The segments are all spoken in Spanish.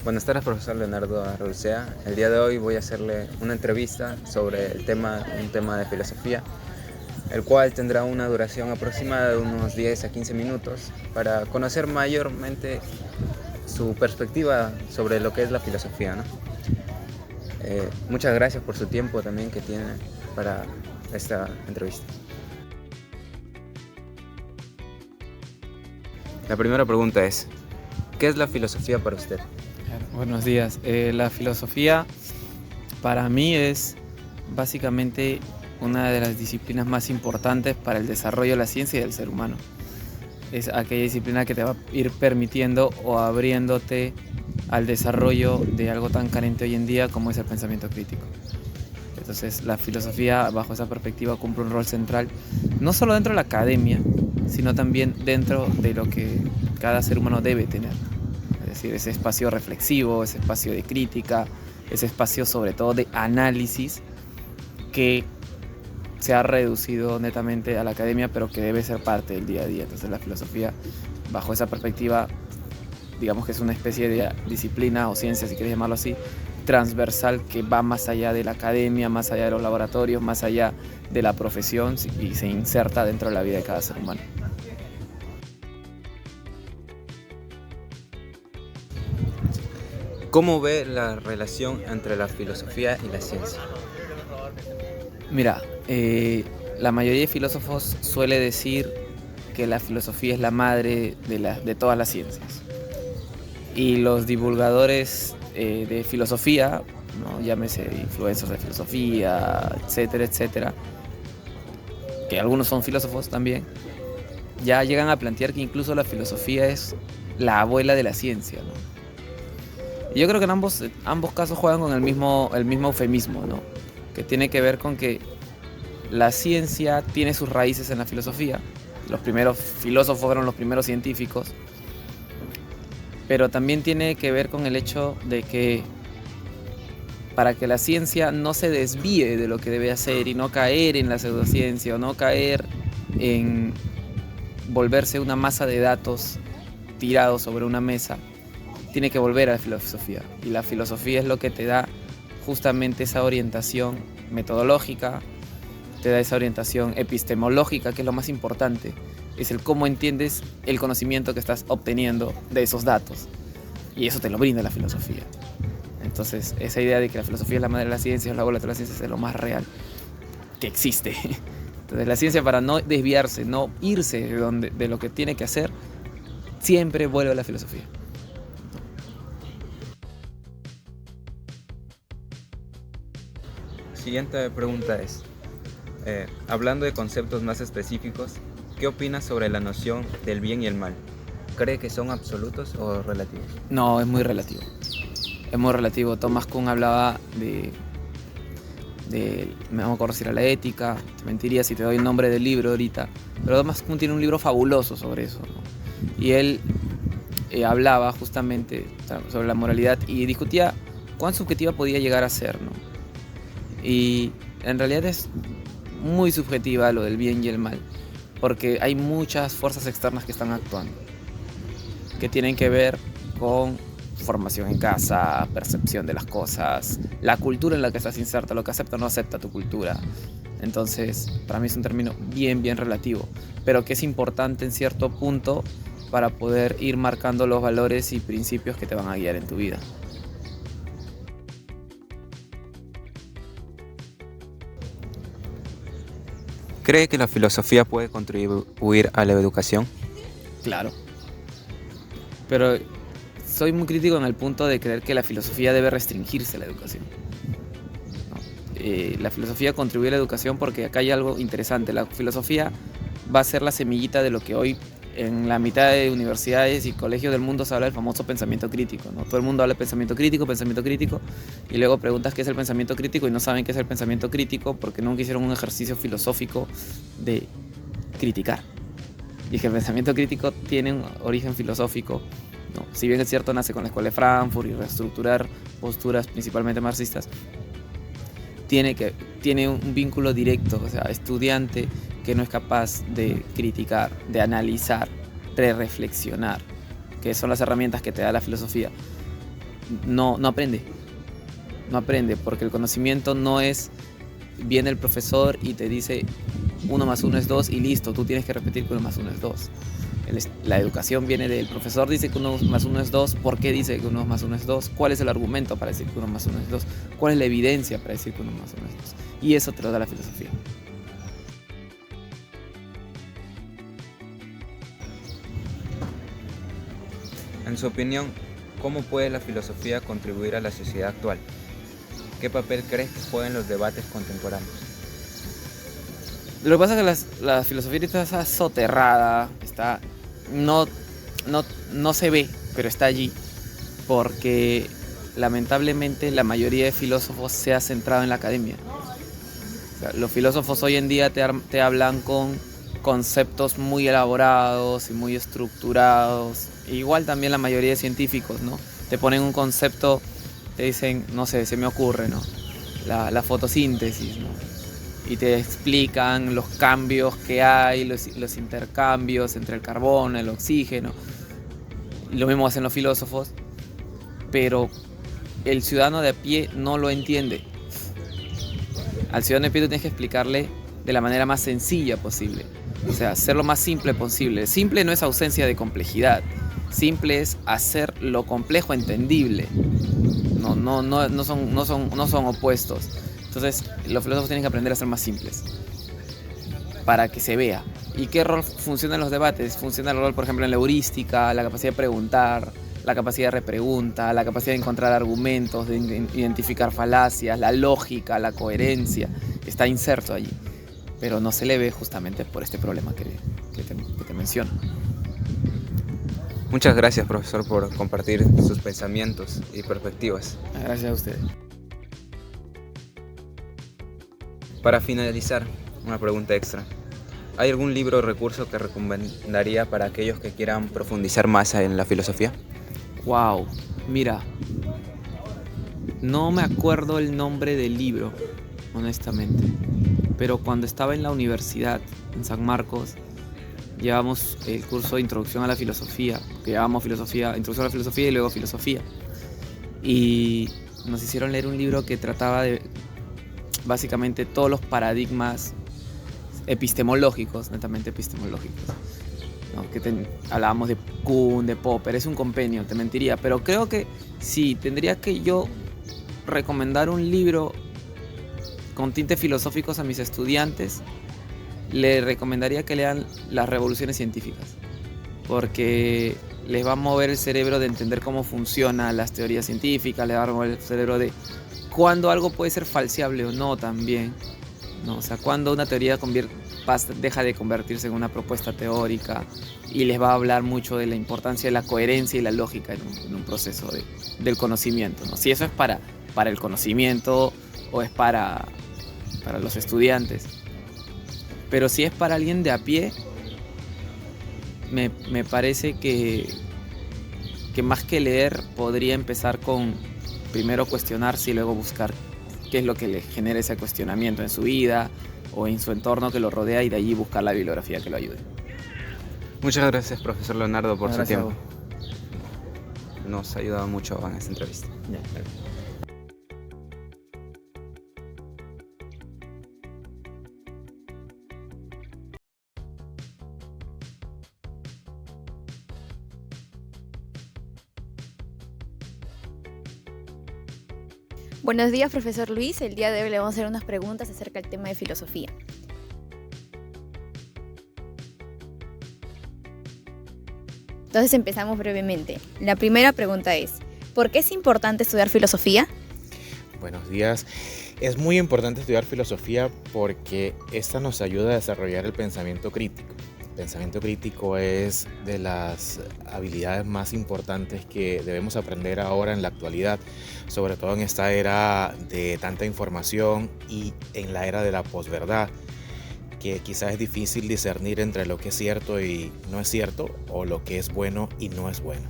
Buenas tardes, profesor Leonardo Arrulcea. El día de hoy voy a hacerle una entrevista sobre un tema de filosofía, el cual tendrá una duración aproximada de unos 10 a 15 minutos para conocer mayormente su perspectiva sobre lo que es la filosofía, ¿no? Muchas gracias por su tiempo también que tiene para esta entrevista. La primera pregunta es, ¿qué es la filosofía para usted? Buenos días. La filosofía para mí es básicamente una de las disciplinas más importantes para el desarrollo de la ciencia y del ser humano. Es aquella disciplina que te va a ir permitiendo o abriéndote al desarrollo de algo tan carente hoy en día como es el pensamiento crítico. Entonces la filosofía bajo esa perspectiva cumple un rol central no solo dentro de la academia, sino también dentro de lo que cada ser humano debe tener. Es decir, ese espacio reflexivo, ese espacio de crítica, ese espacio sobre todo de análisis que se ha reducido netamente a la academia, pero que debe ser parte del día a día. Entonces la filosofía, bajo esa perspectiva, digamos que es una especie de disciplina o ciencia, si quieres llamarlo así, transversal que va más allá de la academia, más allá de los laboratorios, más allá de la profesión y se inserta dentro de la vida de cada ser humano. ¿Cómo ve la relación entre la filosofía y la ciencia? Mira, la mayoría de filósofos suele decir que la filosofía es la madre de todas las ciencias. Y los divulgadores de filosofía, ¿no? Llámese influencers de filosofía, etcétera, etcétera, que algunos son filósofos también, ya llegan a plantear que incluso la filosofía es la abuela de la ciencia, ¿no? Y yo creo que en ambos casos juegan con el mismo eufemismo, ¿no? Que tiene que ver con que la ciencia tiene sus raíces en la filosofía. Los primeros filósofos fueron los primeros científicos, pero también tiene que ver con el hecho de que para que la ciencia no se desvíe de lo que debe hacer y no caer en la pseudociencia o no caer en volverse una masa de datos tirados sobre una mesa, tiene que volver a la filosofía. Y la filosofía es lo que te da justamente esa orientación metodológica, te da esa orientación epistemológica, que es lo más importante. Es el cómo entiendes el conocimiento que estás obteniendo de esos datos. Y eso te lo brinda la filosofía. Entonces, esa idea de que la filosofía es la madre de la ciencia, es la abuela de la ciencia, es lo más real que existe. Entonces, la ciencia, para no desviarse, no irse de lo que tiene que hacer, siempre vuelve a la filosofía. Siguiente pregunta es, hablando de conceptos más específicos, ¿qué opinas sobre la noción del bien y el mal? ¿Cree que son absolutos o relativos? No, es muy relativo. Es muy relativo. Thomas Kuhn hablaba me vamos a acuerdo si era la ética, te mentiría si te doy el nombre del libro ahorita, pero Thomas Kuhn tiene un libro fabuloso sobre eso, ¿no? Y él hablaba justamente sobre la moralidad y discutía cuán subjetiva podía llegar a ser, ¿no? Y en realidad es muy subjetiva lo del bien y el mal, porque hay muchas fuerzas externas que están actuando, que tienen que ver con formación en casa, percepción de las cosas, la cultura en la que estás inserta, lo que acepta o no acepta tu cultura. Entonces, para mí es un término bien relativo, pero que es importante en cierto punto para poder ir marcando los valores y principios que te van a guiar en tu vida. ¿Cree que la filosofía puede contribuir a la educación? Claro, pero soy muy crítico en el punto de creer que la filosofía debe restringirse a la educación, ¿no? La filosofía contribuye a la educación porque acá hay algo interesante. La filosofía va a ser la semillita de lo que hoy en la mitad de universidades y colegios del mundo se habla del famoso pensamiento crítico, ¿no? Todo el mundo habla de pensamiento crítico, y luego preguntas qué es el pensamiento crítico y no saben qué es el pensamiento crítico porque nunca hicieron un ejercicio filosófico de criticar. Y que el pensamiento crítico tiene un origen filosófico, ¿no? Si bien es cierto, nace con la escuela de Frankfurt y reestructurar posturas principalmente marxistas, tiene un vínculo directo, o sea, estudiante que no es capaz de criticar, de analizar, de reflexionar, que son las herramientas que te da la filosofía, no aprende. No aprende, porque el conocimiento no es, viene el profesor y te dice 1 más 1 es 2 y listo, tú tienes que repetir que 1 más 1 es 2. La educación viene del profesor, dice que 1 más 1 es 2, ¿por qué dice que 1 más 1 es 2? ¿Cuál es el argumento para decir que 1 más 1 es 2? ¿Cuál es la evidencia para decir que 1 más 1 es 2? Y eso te lo da la filosofía. En su opinión, ¿cómo puede la filosofía contribuir a la sociedad actual? ¿Qué papel crees que juegan los debates contemporáneos? Lo que pasa es que la filosofía está soterrada, no se ve, pero está allí, porque lamentablemente la mayoría de filósofos se ha centrado en la academia. O sea, los filósofos hoy en día te hablan con conceptos muy elaborados y muy estructurados. Igual también la mayoría de científicos, ¿no? Te ponen un concepto, te dicen, no sé, se me ocurre, ¿no? La fotosíntesis, ¿no? Y te explican los cambios que hay, los intercambios entre el carbono, el oxígeno. Lo mismo hacen los filósofos, pero el ciudadano de a pie no lo entiende. Al ciudadano de a pie tú tienes que explicarle de la manera más sencilla posible. O sea, hacer lo más simple posible. Simple no es ausencia de complejidad. Simple es hacer lo complejo entendible. No son opuestos. Entonces, los filósofos tienen que aprender a ser más simples para que se vea. ¿Y qué rol funciona en los debates? Funciona el rol, por ejemplo, en la heurística, la capacidad de preguntar, la capacidad de repregunta, la capacidad de encontrar argumentos, de identificar falacias, la lógica, la coherencia. Está inserto allí, pero no se le ve justamente por este problema que te menciono. Muchas gracias, profesor, por compartir sus pensamientos y perspectivas. Gracias a ustedes. Para finalizar, una pregunta extra. ¿Hay algún libro o recurso que recomendaría para aquellos que quieran profundizar más en la filosofía? Wow, mira, no me acuerdo el nombre del libro, honestamente, pero cuando estaba en la universidad, en San Marcos, llevamos el curso de Introducción a la Filosofía, que llevamos Introducción a la Filosofía y luego Filosofía. Y nos hicieron leer un libro que trataba de básicamente todos los paradigmas epistemológicos, netamente epistemológicos, ¿no? Hablábamos de Kuhn, de Popper, es un compendio, te mentiría, pero creo que sí, tendría que yo recomendar un libro con tintes filosóficos a mis estudiantes, le recomendaría que lean Las Revoluciones Científicas, porque les va a mover el cerebro de entender cómo funcionan las teorías científicas, les va a mover el cerebro de cuándo algo puede ser falseable o no también, ¿no? O sea, cuando una teoría deja de convertirse en una propuesta teórica, y les va a hablar mucho de la importancia de la coherencia y la lógica en un proceso del conocimiento, ¿no? Si eso es para el conocimiento o es para los estudiantes. Pero si es para alguien de a pie, me parece que más que leer podría empezar con primero cuestionarse y luego buscar qué es lo que le genera ese cuestionamiento en su vida o en su entorno que lo rodea, y de allí buscar la bibliografía que lo ayude. Muchas gracias, profesor Leonardo, por su tiempo. Gracias. Nos ha ayudado mucho en esta entrevista. Ya. Buenos días, profesor Luis. El día de hoy le vamos a hacer unas preguntas acerca del tema de filosofía. Entonces empezamos brevemente. La primera pregunta es, ¿por qué es importante estudiar filosofía? Buenos días. Es muy importante estudiar filosofía porque esta nos ayuda a desarrollar el pensamiento crítico. El pensamiento crítico es de las habilidades más importantes que debemos aprender ahora en la actualidad, sobre todo en esta era de tanta información y en la era de la posverdad, que quizás es difícil discernir entre lo que es cierto y no es cierto, o lo que es bueno y no es bueno.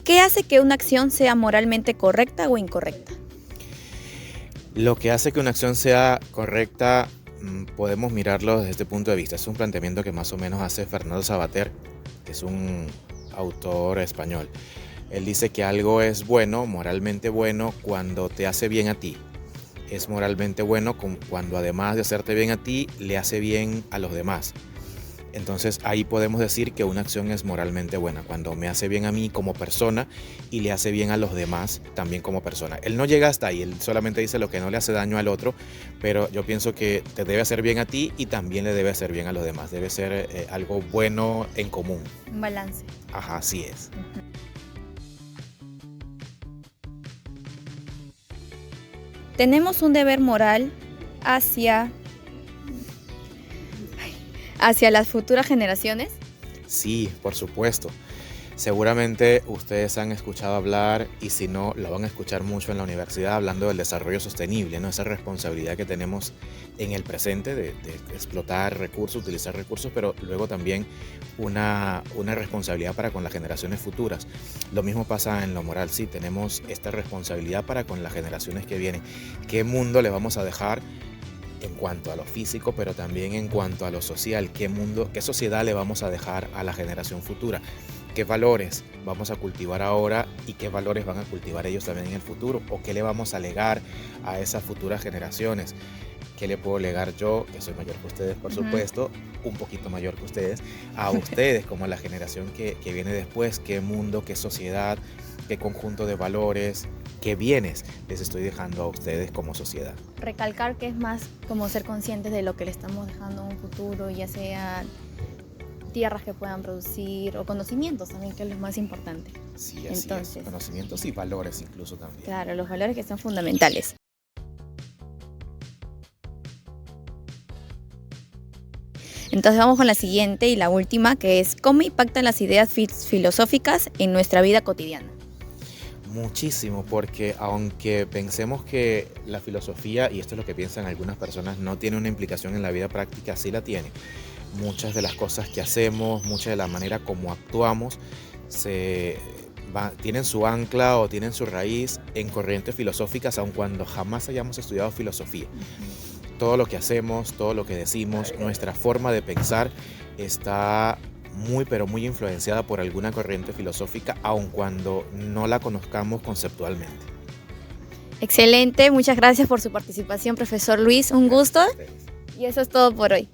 ¿Qué hace que una acción sea moralmente correcta o incorrecta? Lo que hace que una acción sea correcta podemos mirarlo desde este punto de vista. Es un planteamiento que más o menos hace Fernando Savater, que es un autor español. Él dice que algo es bueno, moralmente bueno, cuando te hace bien a ti. Es moralmente bueno cuando además de hacerte bien a ti, le hace bien a los demás. Entonces ahí podemos decir que una acción es moralmente buena, cuando me hace bien a mí como persona y le hace bien a los demás también como persona. Él no llega hasta ahí, él solamente dice lo que no le hace daño al otro, pero yo pienso que te debe hacer bien a ti y también le debe hacer bien a los demás. Debe ser algo bueno en común. Un balance. Ajá, así es. Tenemos un deber moral hacia las futuras generaciones. Sí, por supuesto. Seguramente ustedes han escuchado hablar, y si no, lo van a escuchar mucho en la universidad, hablando del desarrollo sostenible, ¿no? Esa responsabilidad que tenemos en el presente de explotar recursos, utilizar recursos, pero luego también una responsabilidad para con las generaciones futuras. Lo mismo pasa en lo moral, sí, tenemos esta responsabilidad para con las generaciones que vienen. ¿Qué mundo le vamos a dejar en cuanto a lo físico, pero también en cuanto a lo social? ¿Qué mundo, qué sociedad le vamos a dejar a la generación futura? ¿Qué valores vamos a cultivar ahora y qué valores van a cultivar ellos también en el futuro? ¿O qué le vamos a legar a esas futuras generaciones? ¿Qué le puedo legar yo, que soy mayor que ustedes, por supuesto, un poquito mayor que ustedes, a ustedes como a la generación que viene después? ¿Qué mundo, qué sociedad, qué conjunto de valores, qué bienes les estoy dejando a ustedes como sociedad? Recalcar que es más como ser conscientes de lo que le estamos dejando en un futuro, ya sea tierras que puedan producir o conocimientos también, que es lo más importante. Sí, así es. Conocimientos y valores incluso también. Claro, los valores que son fundamentales. Entonces vamos con la siguiente y la última, que es ¿cómo impactan las ideas filosóficas en nuestra vida cotidiana? Muchísimo, porque aunque pensemos que la filosofía, y esto es lo que piensan algunas personas, no tiene una implicación en la vida práctica, sí la tiene. Muchas de las cosas que hacemos, mucha de la manera como actuamos, tienen su ancla o tienen su raíz en corrientes filosóficas, aun cuando jamás hayamos estudiado filosofía. Todo lo que hacemos, todo lo que decimos, nuestra forma de pensar está muy pero muy influenciada por alguna corriente filosófica, aun cuando no la conozcamos conceptualmente. Excelente, muchas gracias por su participación, profesor Luis, un gusto. Y eso es todo por hoy.